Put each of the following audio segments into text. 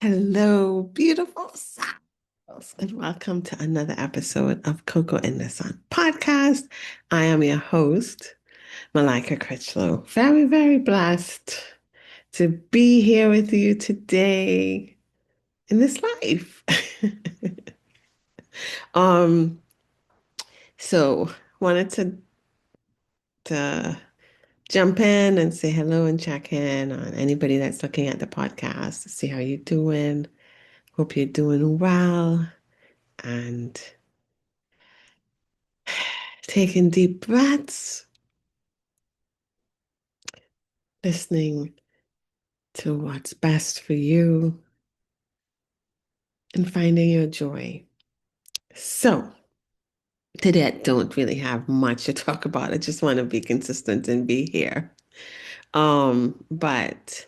Hello, beautiful souls, and welcome to another episode of Coco in the Sun podcast. I am your host, Malika Critchlow. Very, very blessed to be here with you today in this life. um, so wanted to jump in and say hello and check in on anybody that's looking at the podcast to see how you're doing. Hope you're doing well and taking deep breaths, listening to what's best for you, and finding your joy. So, today I don't really have much to talk about. I just want to be consistent and be here. But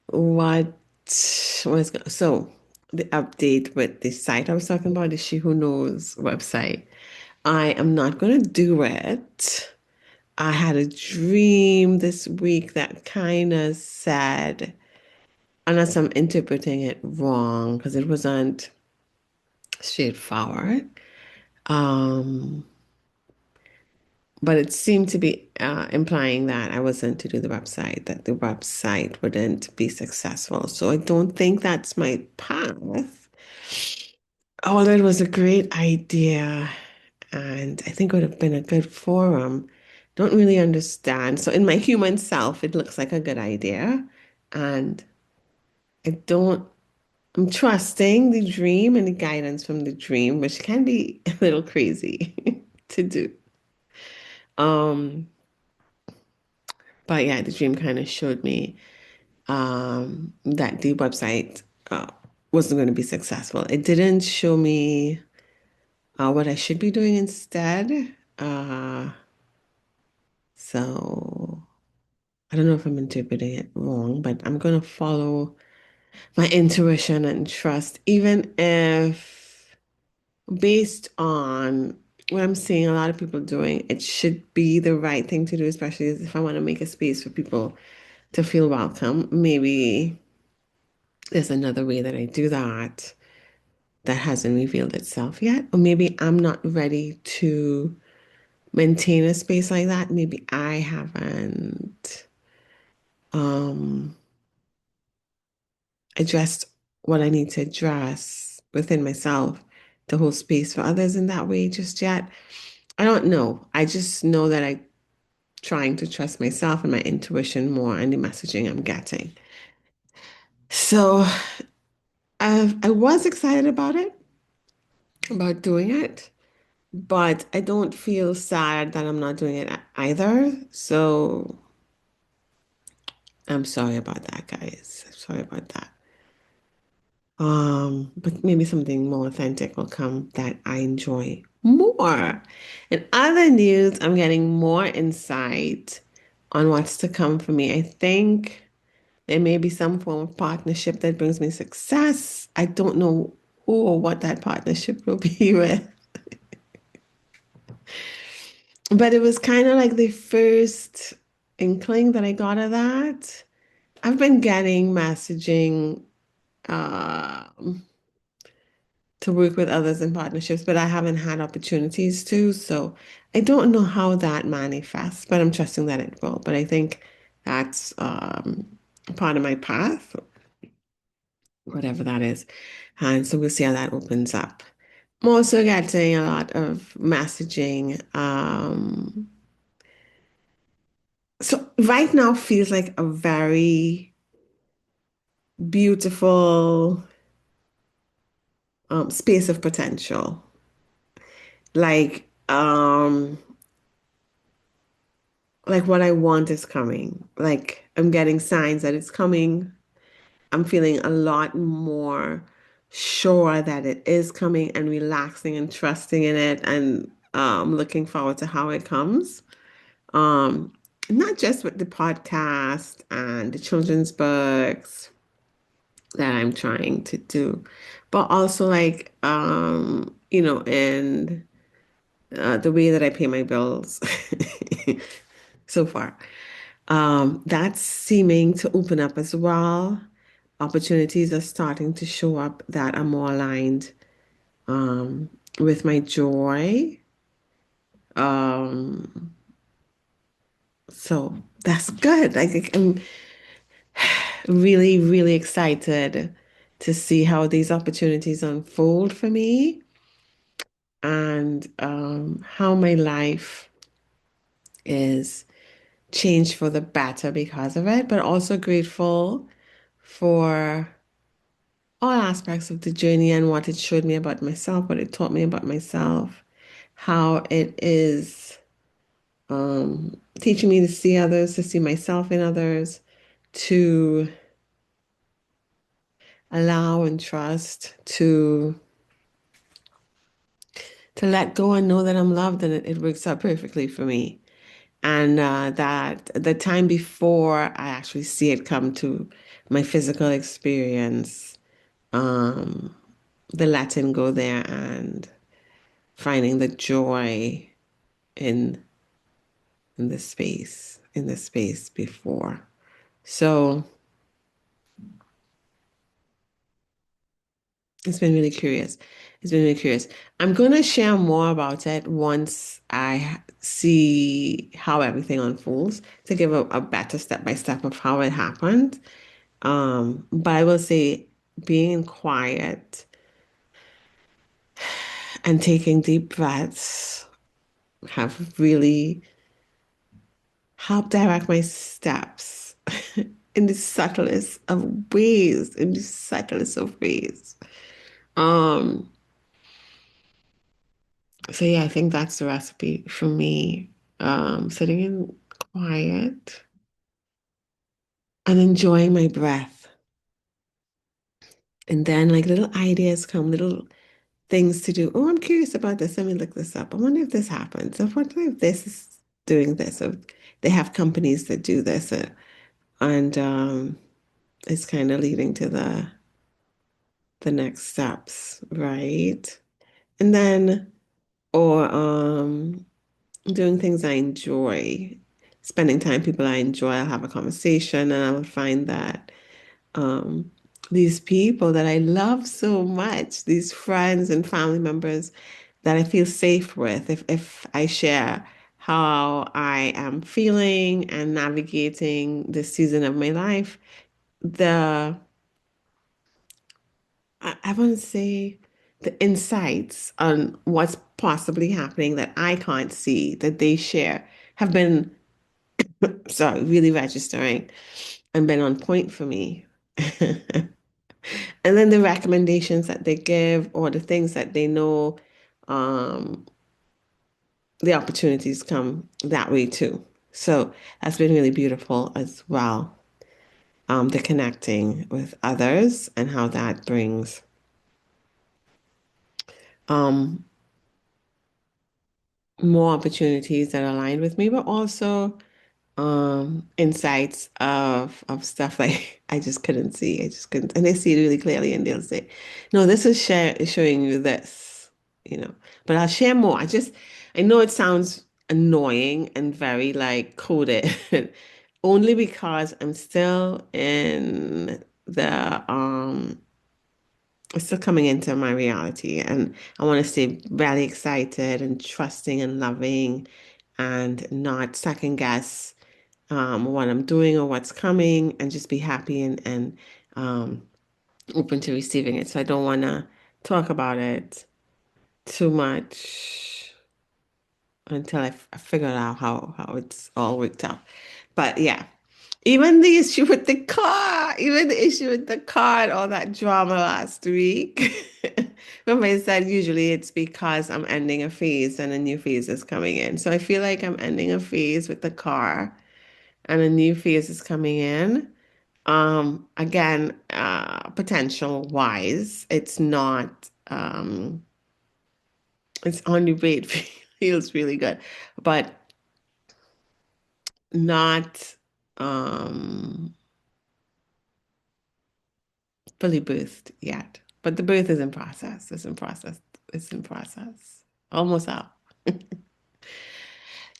what was so the update with the site I was talking about, the She Who Knows website. I am not going to do it. I had a dream this week that kind of said, unless I'm interpreting it wrong, because it wasn't straightforward. Um, but it seemed to be implying that I wasn't to do the website, that the website wouldn't be successful. So I don't think that's my path. Although it was a great idea, and I think it would have been a good forum. Don't really understand. So in my human self, it looks like a good idea, and I don't I'm trusting the dream and the guidance from the dream, which can be a little crazy to do. Um, but yeah, the dream kind of showed me that the website wasn't going to be successful. It didn't show me what I should be doing instead. Uh, so I don't know if I'm interpreting it wrong, but I'm going to follow my intuition and trust, even if based on what I'm seeing a lot of people doing, it should be the right thing to do, especially if I want to make a space for people to feel welcome. Maybe there's another way that I do that that hasn't revealed itself yet. Or maybe I'm not ready to maintain a space like that. Maybe I haven't um, addressed what I need to address within myself to hold space for others in that way just yet. I don't know. I just know that I trying to trust myself and my intuition more and the messaging I'm getting. So I was excited about it, about doing it, but I don't feel sad that I'm not doing it either. So I'm sorry about that, guys. I'm sorry about that. But maybe something more authentic will come that I enjoy more. In other news, I'm getting more insight on what's to come for me. I think there may be some form of partnership that brings me success. I don't know who or what that partnership will be with, but it was kind of like the first inkling that I got of that. I've been getting messaging um, to work with others in partnerships, but I haven't had opportunities to. So I don't know how that manifests, but I'm trusting that it will. But I think that's part of my path, whatever that is. And so we'll see how that opens up. I'm also getting a lot of messaging. So right now feels like a very beautiful space of potential. Like, like what I want is coming. Like I'm getting signs that it's coming. I'm feeling a lot more sure that it is coming and relaxing and trusting in it and looking forward to how it comes. Um, Not just with the podcast and the children's books that I'm trying to do, but also like in the way that I pay my bills so far. That's seeming to open up as well. opportunities are starting to show up that are more aligned um, with my joy. Um, so that's good. Like I'm really, really excited to see how these opportunities unfold for me and how my life is changed for the better because of it, but also grateful for all aspects of the journey and what it showed me about myself, what it taught me about myself, how it is teaching me to see others, to see myself in others, to allow and trust, to let go and know that I'm loved and it works out perfectly for me. And that the time before I actually see it come to my physical experience, um, the letting go there and finding the joy in in the space before. So it's been really curious. It's been really curious. I'm going to share more about it once I see how everything unfolds to give a better step by step of how it happened. But I will say being quiet and taking deep breaths have really helped direct my steps in the subtlest of ways, in the subtlest of ways. Um, so yeah, I think that's the recipe for me. Sitting in quiet and enjoying my breath. And then like little ideas come, little things to do. Oh, I'm curious about this. Let me look this up. I wonder if this happens. I wonder if this is doing this. Or they have companies that do this. And it's kind of leading to the next steps, right? And then, or doing things I enjoy, spending time with people I enjoy. I'll have a conversation and I will find that um, these people that I love so much, these friends and family members that I feel safe with, if I share how I am feeling and navigating this season of my life, the I want to say the insights on what's possibly happening that I can't see that they share have been, sorry, really registering and been on point for me. And then the recommendations that they give or the things that they know, um, the opportunities come that way too. So that's been really beautiful as well. The connecting with others and how that brings um, more opportunities that align with me, but also insights of stuff like I just couldn't see. I just couldn't, and they see it really clearly, and they'll say, "No, this is showing you this," you know. But I'll share more. I know it sounds annoying and very like coded, only because I'm still in the it's still coming into my reality, and I want to stay really excited and trusting and loving, and not second guess what I'm doing or what's coming, and just be happy and um, open to receiving it. So I don't want to talk about it too much until I figure out how it's all worked out. But yeah, even the issue with the car, even the issue with the car and all that drama last week. Remember, I said usually it's because I'm ending a phase and a new phase is coming in. So I feel like I'm ending a phase with the car and a new phase is coming in. Again, potential wise, it's not, it's on the way. It feels really good, but not, um, fully birthed yet. But the birth is in process. It's in process. It's in process. Almost out.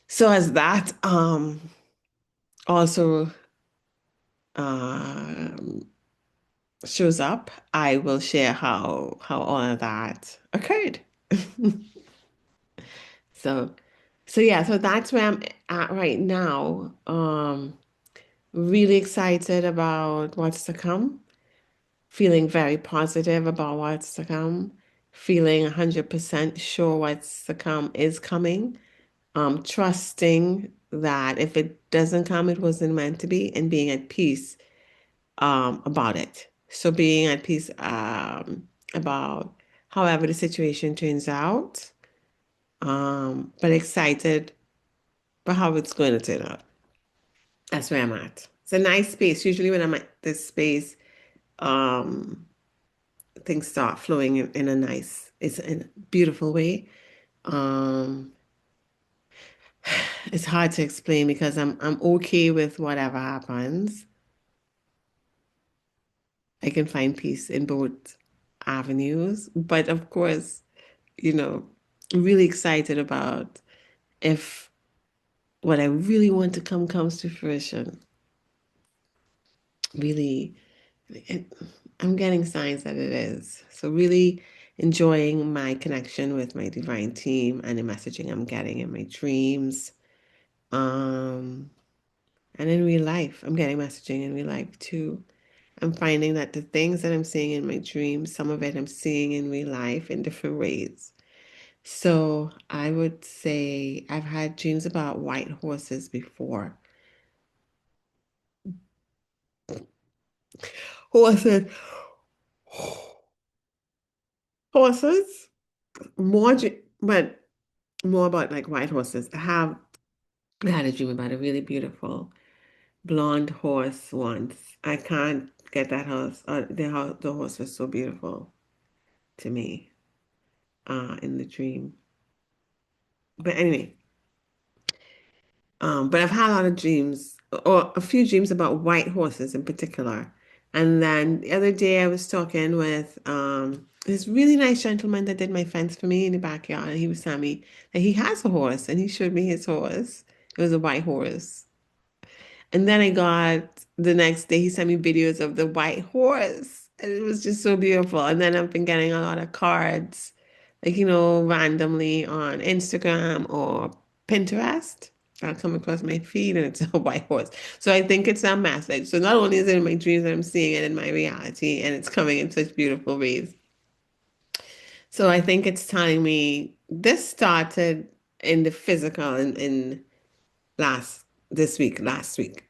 So as that, also, um, shows up, I will share how all of that occurred. So so that's where I'm at right now. Really excited about what's to come, feeling very positive about what's to come, feeling 100% sure what's to come is coming, trusting that if it doesn't come, it wasn't meant to be, and being at peace about it. So being at peace about however the situation turns out, but excited for how it's going to turn out. That's where I'm at. It's a nice space. Usually when I'm at this space, um, things start flowing in a nice, it's in a beautiful way. Um, it's hard to explain because I'm okay with whatever happens. I can find peace in both avenues, but of course, you know, really excited about if what I really want to come comes to fruition. Really, it, I'm getting signs that it is. So really enjoying my connection with my divine team and the messaging I'm getting in my dreams. Um, and in real life, I'm getting messaging in real life too. I'm finding that the things that I'm seeing in my dreams, some of it I'm seeing in real life in different ways. So I would say I've had dreams about white horses before. Horses, horses, but more about like white horses. I had a dream about a really beautiful blonde horse once. I can't get that horse. The horse was so beautiful to me in the dream. But anyway, but I've had a lot of dreams, or a few dreams about white horses in particular. And then the other day I was talking with this really nice gentleman that did my fence for me in the backyard, and he was telling me that he has a horse, and he showed me his horse. It was a white horse. And then I got the next day, he sent me videos of the white horse. And it was just so beautiful. And then I've been getting a lot of cards, like, randomly on Instagram or Pinterest. I'll come across my feed and it's a white horse. So I think it's a message. So not only is it in my dreams that I'm seeing it in my reality, and it's coming in such beautiful ways. So I think it's telling me this started in the physical in last this week, last week,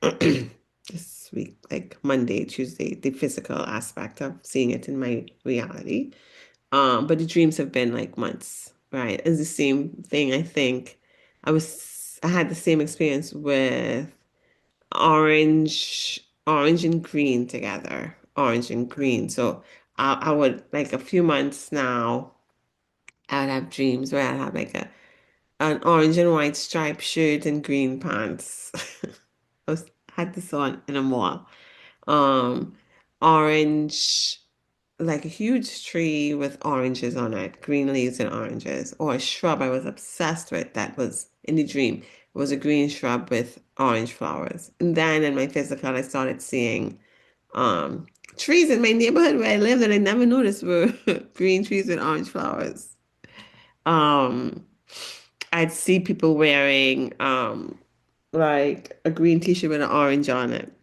this week, like Monday, Tuesday, the physical aspect of seeing it in my reality. But the dreams have been like months, right? It's the same thing. I think I had the same experience with orange and green together, orange and green. So I would like a few months now. I would have dreams where I'd have like an orange and white striped shirt and green pants. Had this on in a mall. Um, Orange, like a huge tree with oranges on it, green leaves and oranges, or a shrub I was obsessed with that was in the dream. It was a green shrub with orange flowers. And then in my physical, I started seeing um trees in my neighborhood where I lived that I never noticed were green trees with orange flowers. Um, I'd see people wearing like a green t-shirt with an orange on it.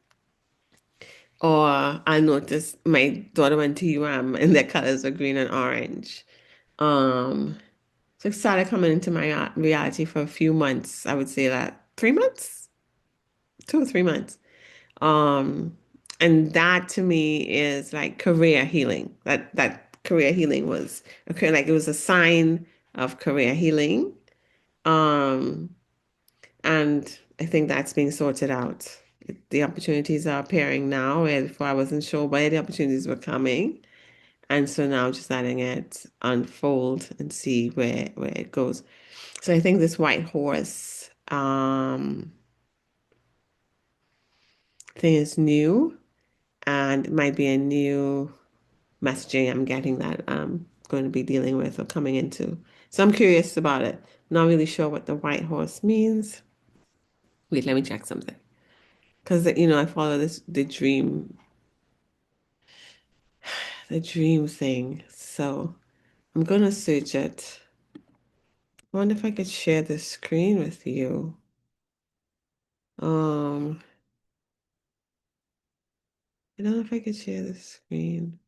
Or I noticed my daughter went to UM and their colors were green and orange. Um, so it started coming into my reality for a few months. I would say that 3 months, 2 or 3 months. Um, and that to me is like career healing. That career healing was okay, like it was a sign of career healing. Um, And I think that's being sorted out. The opportunities are appearing now, where before I wasn't sure where the opportunities were coming. And so now just letting it unfold and see where it goes. So I think this white horse thing is new, and it might be a new messaging I'm getting that I'm going to be dealing with or coming into. So I'm curious about it. Not really sure what the white horse means. Wait, let me check something. Because I follow the dream. the dream thing. So I'm gonna search it. I wonder if I could share the screen with you. Um, I don't know if I could share the screen,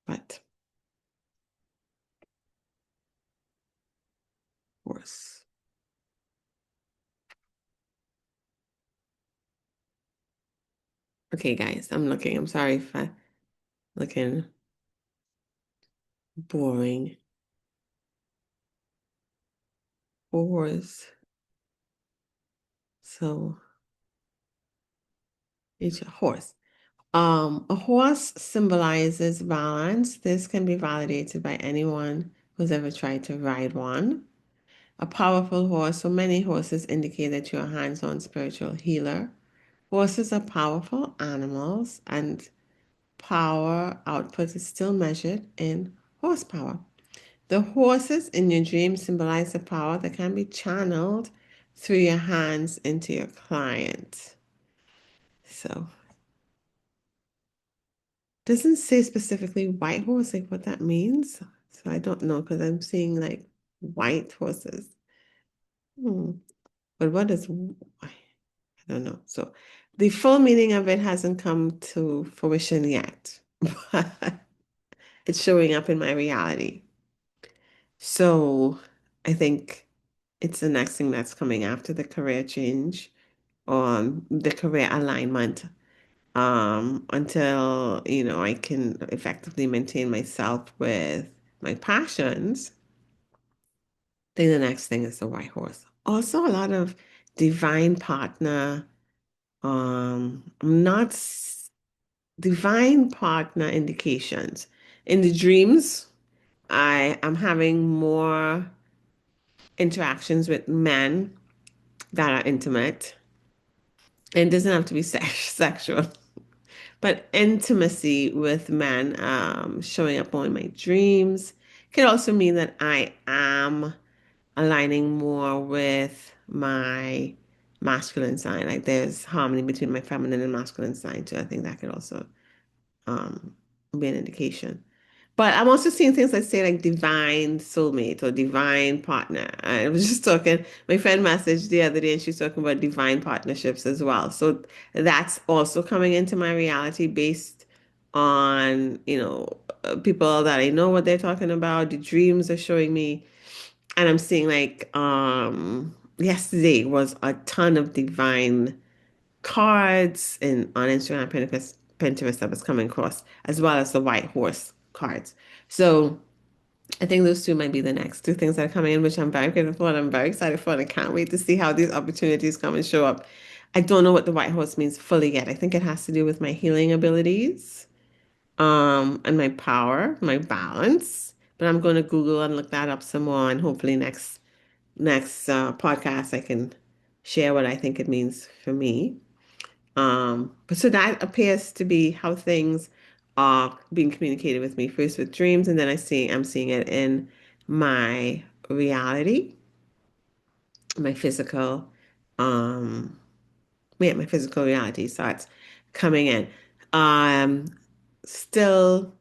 but of course. Okay, guys, I'm looking. I'm sorry if I looking boring. Horse. So it's a horse. A horse symbolizes balance. This can be validated by anyone who's ever tried to ride one. A powerful horse, so many horses indicate that you're a hands-on spiritual healer. Horses are powerful animals, and power output is still measured in horsepower. The horses in your dream symbolize the power that can be channeled through your hands into your client. So, doesn't say specifically white horse, like what that means. So I don't know because I'm seeing like white horses. Hmm. But what is I don't know. So the full meaning of it hasn't come to fruition yet, but it's showing up in my reality. So I think it's the next thing that's coming after the career change, the career alignment, until, I can effectively maintain myself with my passions. Then the next thing is the white horse. Also, a lot of divine partner, not divine partner indications. In the dreams, I am having more interactions with men that are intimate. And it doesn't have to be sexual, but intimacy with men, showing up more in my dreams. Could also mean that I am aligning more with my masculine side. Like there's harmony between my feminine and masculine side too. I think that could also um, be an indication. But I'm also seeing things that say like divine soulmate or divine partner. I was just talking, my friend messaged the other day and she's talking about divine partnerships as well. So that's also coming into my reality based on, people that I know what they're talking about. The dreams are showing me, and I'm seeing like yesterday was a ton of divine cards and on Instagram, Pinterest that was coming across, as well as the white horse cards. So I think those two might be the next two things that are coming in, which I'm very grateful for and I'm very excited for, and I can't wait to see how these opportunities come and show up. I don't know what the white horse means fully yet. I think it has to do with my healing abilities, and my power, my balance. But I'm going to Google and look that up some more, and hopefully next podcast I can share what I think it means for me. But so that appears to be how things are being communicated with me. First with dreams, and then I'm seeing it in my reality, my physical, um, my physical reality starts coming in. Um, Still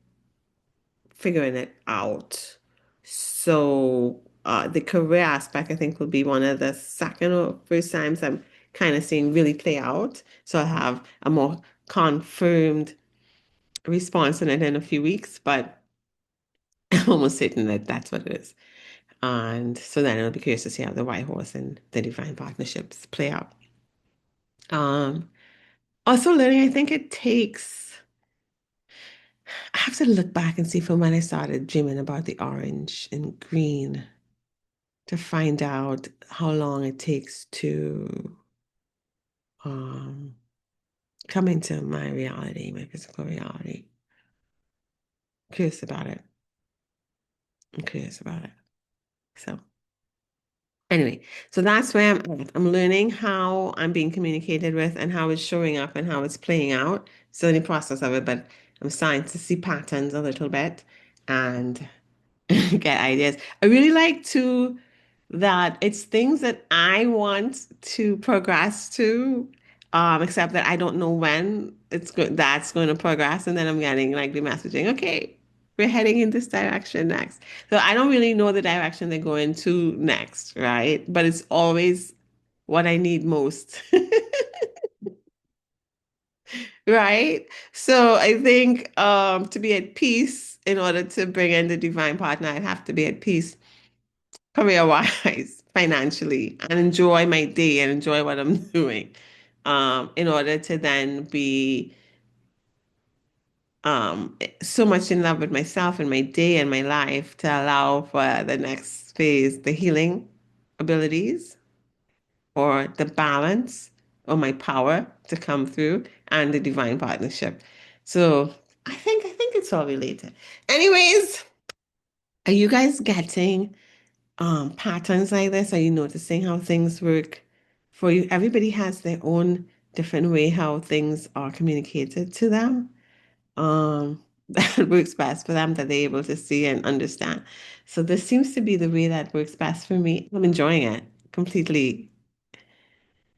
figuring it out. So the career aspect, I think, will be one of the second or first times I'm kind of seeing really play out. So I'll have a more confirmed response on it in a few weeks, but I'm almost certain that that's what it is. And so then I'll be curious to see how the White Horse and the Divine Partnerships play out. Um, Also learning, I think it takes, I have to look back and see from when I started dreaming about the orange and green to find out how long it takes to um, come into my reality, my physical reality. Curious about it. I'm curious about it. So anyway, so that's where I'm at. I'm learning how I'm being communicated with and how it's showing up and how it's playing out. Still in the process of it, but I'm starting to see patterns a little bit and get ideas. I really like to that it's things that I want to progress to, except that I don't know when. it's good. That's going to progress, and then I'm getting like the messaging. Okay, we're heading in this direction next. So I don't really know the direction they're going to next, right? But it's always what I need most, right? So I think to be at peace, in order to bring in the divine partner, I'd have to be at peace career-wise, financially, and enjoy my day and enjoy what I'm doing. In order to then be so much in love with myself and my day and my life to allow for the next phase, the healing abilities or the balance or my power to come through and the divine partnership. So I think it's all related. Anyways, are you guys getting patterns like this? Are you noticing how things work for you? Everybody has their own different way how things are communicated to them. That works best for them that they're able to see and understand. So this seems to be the way that works best for me. I'm enjoying it completely.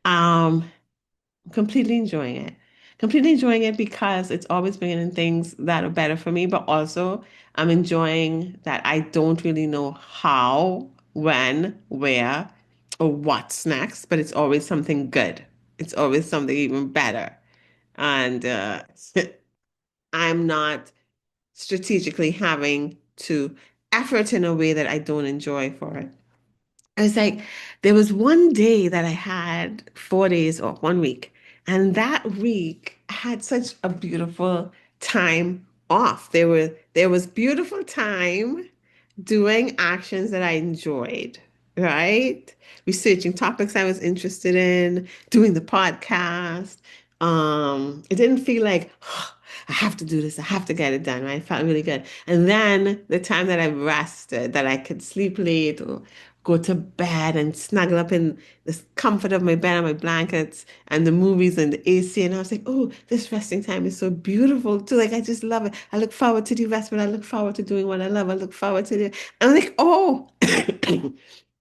Um, completely enjoying it. Completely enjoying it because it's always bringing in things that are better for me, but also I'm enjoying that I don't really know how, when, where, or what's next, but it's always something good. It's always something even better. And I'm not strategically having to effort in a way that I don't enjoy for it. I was like, there was one day that I had 4 days or 1 week, and that week I had such a beautiful time off. There was beautiful time doing actions that I enjoyed, right? Researching topics I was interested in, doing the podcast. It didn't feel like I have to do this, I have to get it done, right? It felt really good. And then the time that I rested, that I could sleep late or go to bed and snuggle up in the comfort of my bed and my blankets and the movies and the AC. And I was like, oh, this resting time is so beautiful too. Like, I just love it. I look forward to the rest, but I look forward to doing what I love. I look forward to the, I'm like, oh, it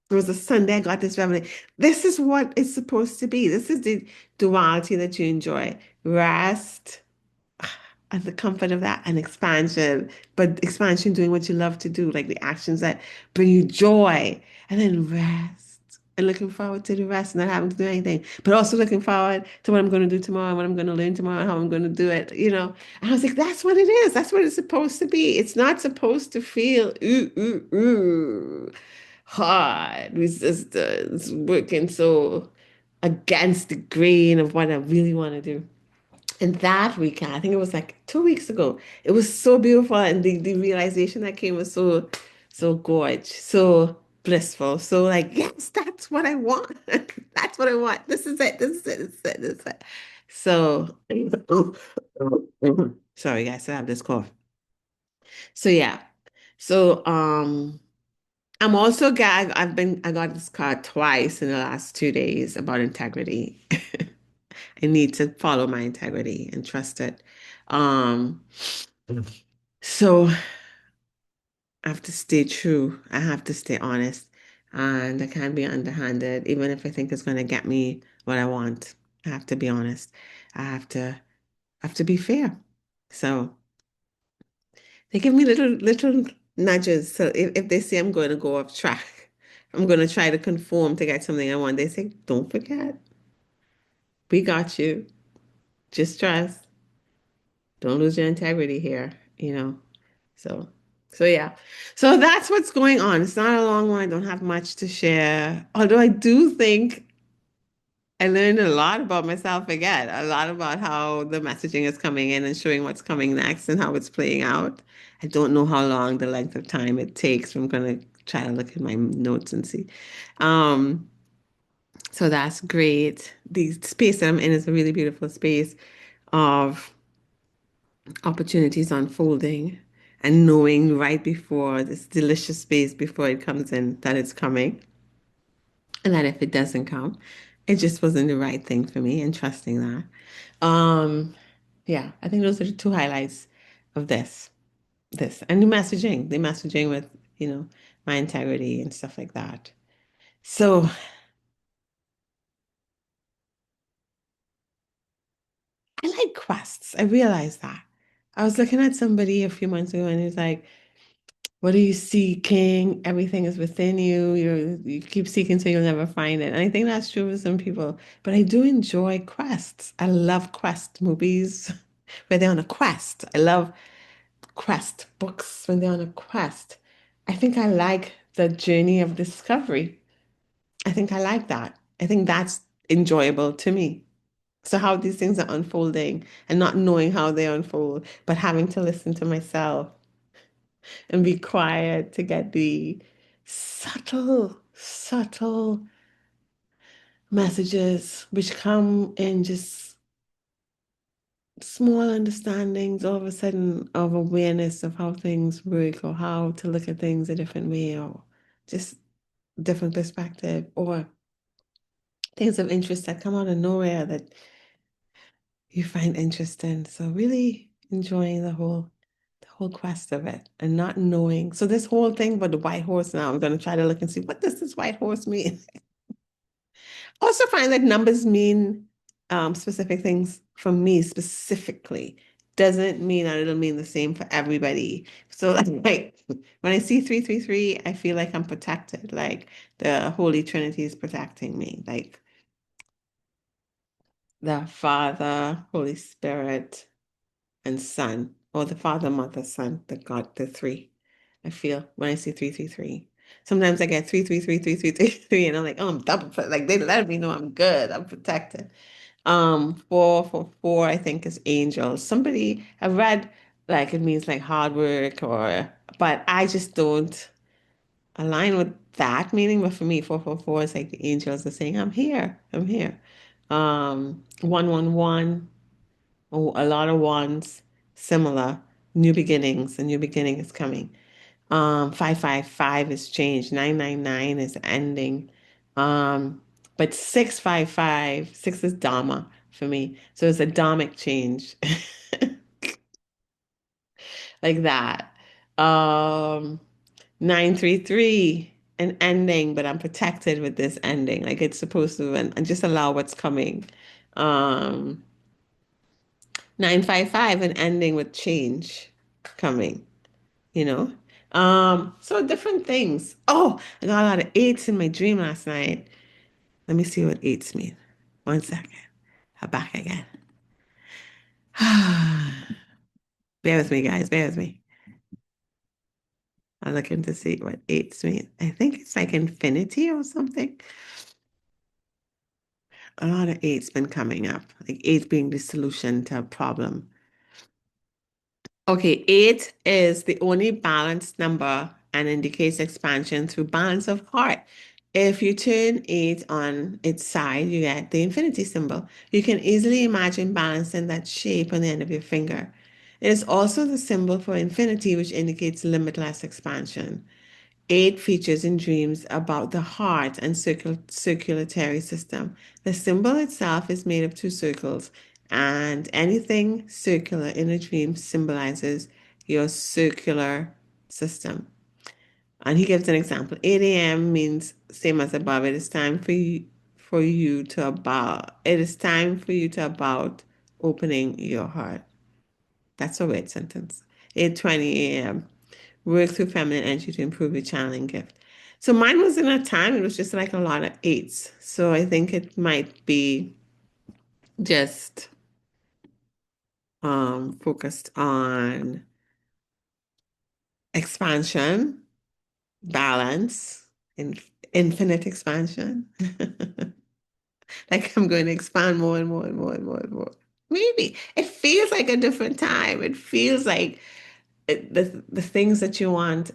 was a Sunday. I got this revelation. This is what it's supposed to be. This is the duality that you enjoy. Rest and the comfort of that and expansion, but expansion doing what you love to do, like the actions that bring you joy, and then rest and looking forward to the rest and not having to do anything, but also looking forward to what I'm going to do tomorrow and what I'm going to learn tomorrow and how I'm going to do it. And I was like, that's what it is. That's what it's supposed to be. It's not supposed to feel hard, resistance, working so against the grain of what I really want to do. And that weekend, I think it was like 2 weeks ago, it was so beautiful. And the realization that came was so gorgeous, so blissful. So like, yes, that's what I want. That's what I want. This is it. This is it. This is it. This is it. So, sorry guys, I have this cough. So yeah. So I'm also glad I got this card twice in the last 2 days about integrity. I need to follow my integrity and trust it. Um, so I have to stay true. I have to stay honest. And I can't be underhanded, even if I think it's going to get me what I want. I have to be honest. I have to be fair. So they give me little nudges. So if they say I'm going to go off track, I'm going to try to conform to get something I want, they say, don't forget, we got you. Just trust. Don't lose your integrity here. So, so yeah. So that's what's going on. It's not a long one. I don't have much to share. Although I do think I learned a lot about myself again, a lot about how the messaging is coming in and showing what's coming next and how it's playing out. I don't know how long the length of time it takes. I'm gonna try to look at my notes and see. Um, so that's great. The space that I'm in is a really beautiful space of opportunities unfolding and knowing right before this delicious space before it comes in that it's coming and that if it doesn't come it just wasn't the right thing for me and trusting that yeah, I think those are the two highlights of this and the messaging with my integrity and stuff like that. So I like like quests. I realized that. I was looking at somebody a few months ago and he was like, what are you seeking? Everything is within you. You keep seeking so you'll never find it. And I think that's true for some people. But I do enjoy quests. I love quest movies where they're on a quest. I love quest books when they're on a quest. I think I like the journey of discovery. I think I like that. I think that's enjoyable to me. So how these things are unfolding and not knowing how they unfold, but having to listen to myself and be quiet to get the subtle messages which come in just small understandings all of a sudden of awareness of how things work or how to look at things a different way or just different perspective or things of interest that come out of nowhere that you find interesting. So really enjoying the whole quest of it and not knowing. So this whole thing about the white horse now, I'm going to try to look and see what does this white horse mean? Also find that numbers mean specific things for me specifically. Doesn't mean that it'll mean the same for everybody. So like when I see 333, I feel like I'm protected. Like the Holy Trinity is protecting me. Like the Father, Holy Spirit, and Son, or the Father, Mother, Son, the God, the three. I feel when I see 333. Sometimes I get 333, and I'm like, oh, I'm double, like they let me know I'm good, I'm protected. 444, I think is angels. Somebody I read like it means like hard work or, but I just don't align with that meaning. But for me, 444 is like the angels are saying, I'm here, I'm here. 111. Oh, a lot of ones, similar, new beginnings, a new beginning is coming. 555 is change, 999 is ending. But 655, six is Dharma for me. So it's a Dharmic change. Like that. 933, an ending, but I'm protected with this ending. Like it's supposed to, and just allow what's coming. Um, 955, an ending with change coming, you know? So different things. Oh, I got a lot of eights in my dream last night. Let me see what eights mean. One second. I'm back again. Bear with me, guys. Bear with me. I'm looking to see what eights mean. I think it's like infinity or something. A lot of eights been coming up, like eight being the solution to a problem. Okay, eight is the only balanced number and indicates expansion through balance of heart. If you turn eight on its side, you get the infinity symbol. You can easily imagine balancing that shape on the end of your finger. It is also the symbol for infinity, which indicates limitless expansion. Eight features in dreams about the heart and circulatory system. The symbol itself is made of two circles, and anything circular in a dream symbolizes your circular system. And he gives an example. 8 a.m. means same as above. It is time for you to about. It is time for you to about opening your heart. That's a weird sentence. 8:20 a.m. Work through feminine energy to improve your channeling gift. So mine was in a time, it was just like a lot of eights. So I think it might be just focused on expansion, balance, and infinite expansion. Like I'm going to expand more and more and more and more and more. Maybe it feels like a different time. It feels like the things that you want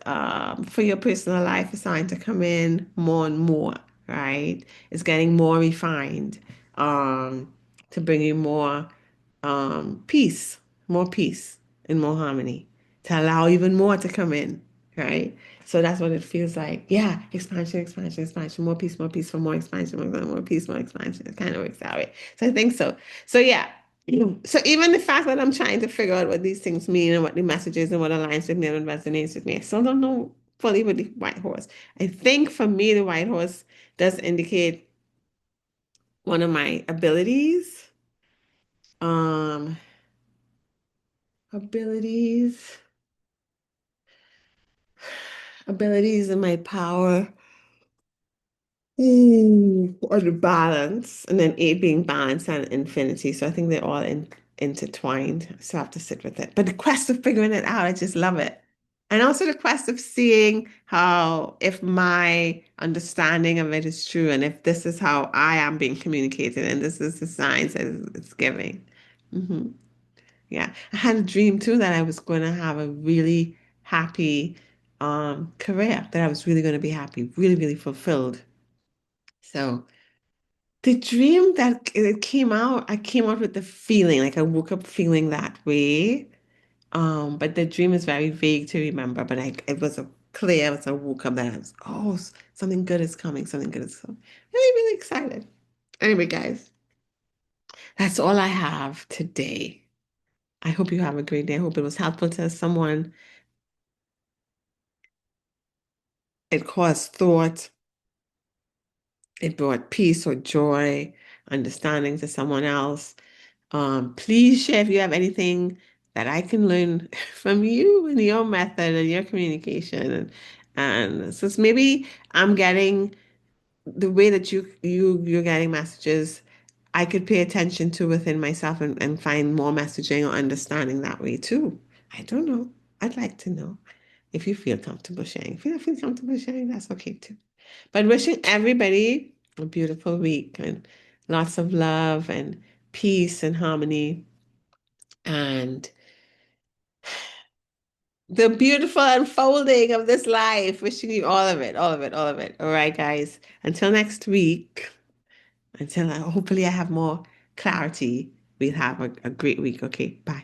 for your personal life is starting to come in more and more, right? It's getting more refined to bring you more peace and more harmony, to allow even more to come in, right? So that's what it feels like. Yeah, expansion, expansion, expansion, more peace for more expansion, more peace, more expansion. It kind of works that way. So I think so. So yeah. So even the fact that I'm trying to figure out what these things mean and what the messages and what aligns with me and what resonates with me, I still don't know fully with the white horse. I think for me, the white horse does indicate one of my abilities. abilities, abilities and my power. Or the balance, and then eight being balance and infinity. So I think they're all intertwined. So I have to sit with it. But the quest of figuring it out, I just love it. And also the quest of seeing how, if my understanding of it is true, and if this is how I am being communicated, and this is the signs that it's giving. Hmm. Yeah. I had a dream too that I was going to have a really happy career, that I was really going to be happy, really, really fulfilled. So the dream that it came out, I came out with the feeling, like I woke up feeling that way. But the dream is very vague to remember, but it was a clear as I woke up that I was, oh, something good is coming, something good is coming. Really, really excited. Anyway, guys, that's all I have today. I hope you have a great day. I hope it was helpful to someone. It caused thought. It brought peace or joy, understanding to someone else. Please share if you have anything that I can learn from you and your method and your communication. And so maybe I'm getting the way that you're getting messages, I could pay attention to within myself and find more messaging or understanding that way too. I don't know. I'd like to know if you feel comfortable sharing. If you don't feel comfortable sharing, that's okay too. But wishing everybody a beautiful week and lots of love and peace and harmony and the beautiful unfolding of this life. Wishing you all of it, all of it, all of it. All right, guys. Until next week, hopefully I have more clarity, we'll have a great week. Okay, bye.